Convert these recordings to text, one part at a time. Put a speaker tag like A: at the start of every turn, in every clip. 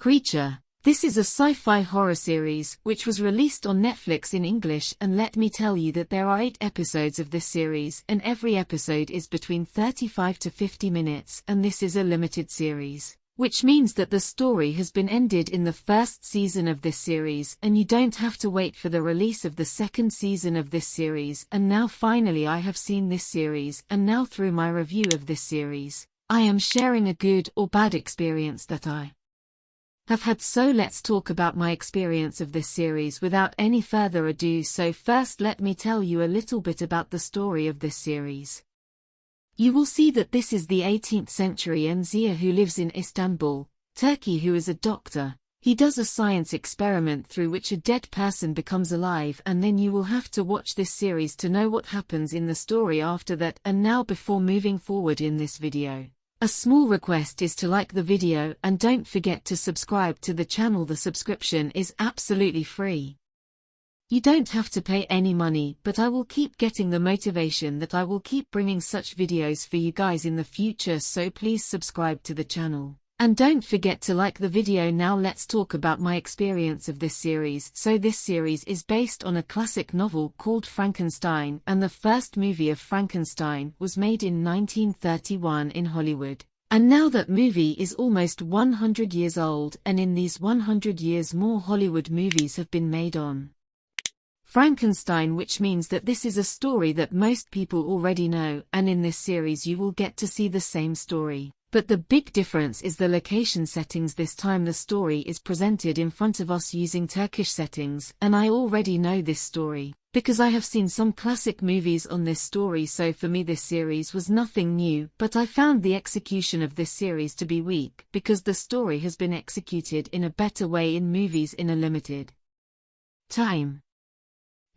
A: Creature. This is a sci-fi horror series, which was released on Netflix in English, and let me tell you that there are 8 episodes of this series, and every episode is between 35 to 50 minutes, and this is a limited series, which means that the story has been ended in the first season of this series, and you don't have to wait for the release of the second season of this series. And now finally I have seen this series, and now through my review of this series, I am sharing a good or bad experience that I have had. So let's talk about my experience of this series without any further ado. So first let me tell you a little bit about the story of this series. You will see that this is the 18th century Enzia who lives in Istanbul, Turkey, who is a doctor. He does a science experiment through which a dead person becomes alive, and then you will have to watch this series to know what happens in the story after that. And now before moving forward in this video, a small request is to like the video and don't forget to subscribe to the channel. The subscription is absolutely free. You don't have to pay any money, but I will keep getting the motivation that I will keep bringing such videos for you guys in the future, so please subscribe to the channel. And don't forget to like the video. Now let's talk about my experience of this series. So this series is based on a classic novel called Frankenstein, and the first movie of Frankenstein was made in 1931 in Hollywood. And now that movie is almost 100 years old, and in these 100 years more Hollywood movies have been made on Frankenstein, which means that this is a story that most people already know, and in this series you will get to see the same story. But the big difference is the location settings. This time the story is presented in front of us using Turkish settings, and I already know this story, because I have seen some classic movies on this story. So for me this series was nothing new, but I found the execution of this series to be weak, because the story has been executed in a better way in movies in a limited time.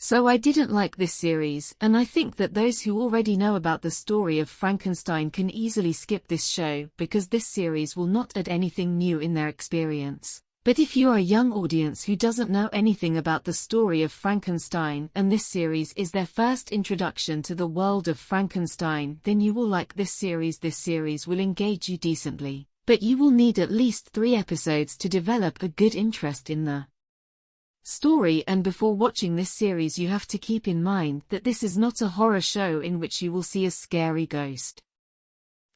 A: So I didn't like this series, and I think that those who already know about the story of Frankenstein can easily skip this show, because this series will not add anything new in their experience. But if you are a young audience who doesn't know anything about the story of Frankenstein, and this series is their first introduction to the world of Frankenstein, then you will like this series. This series will engage you decently, but you will need at least 3 episodes to develop a good interest in the story. And before watching this series you have to keep in mind that this is not a horror show in which you will see a scary ghost.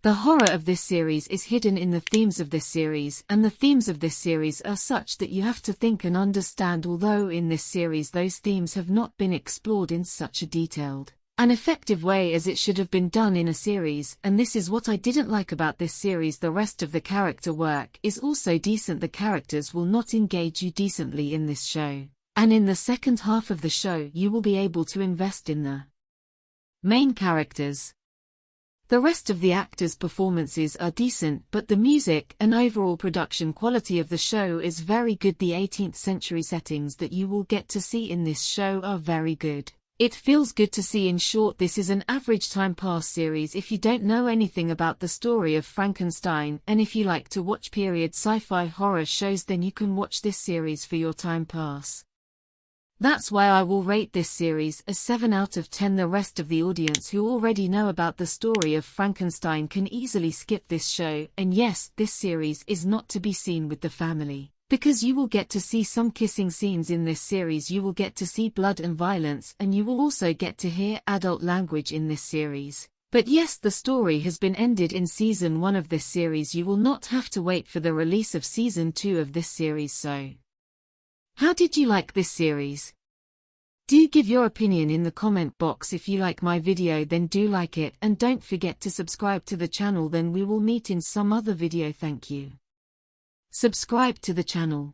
A: The horror of this series is hidden in the themes of this series, and the themes of this series are such that you have to think and understand, although in this series those themes have not been explored in such a detailed and effective way as it should have been done in a series, and this is what I didn't like about this series. The rest of the character work is also decent. The characters will not engage you decently in this show, and in the second half of the show you will be able to invest in the main characters. The rest of the actors' performances are decent, but the music and overall production quality of the show is very good. The 18th century settings that you will get to see in this show are very good. It feels good to see. In short, this is an average time pass series if you don't know anything about the story of Frankenstein, and if you like to watch period sci-fi horror shows, then you can watch this series for your time pass. That's why I will rate this series a 7 out of 10. The rest of the audience who already know about the story of Frankenstein can easily skip this show, and yes, this series is not to be seen with the family, because you will get to see some kissing scenes in this series. You will get to see blood and violence, and you will also get to hear adult language in this series. But yes, the story has been ended in season 1 of this series. You will not have to wait for the release of season 2 of this series. So, how did you like this series? Do give your opinion in the comment box. If you like my video, then do like it, and don't forget to subscribe to the channel. Then we will meet in some other video. Thank you. Subscribe to the channel.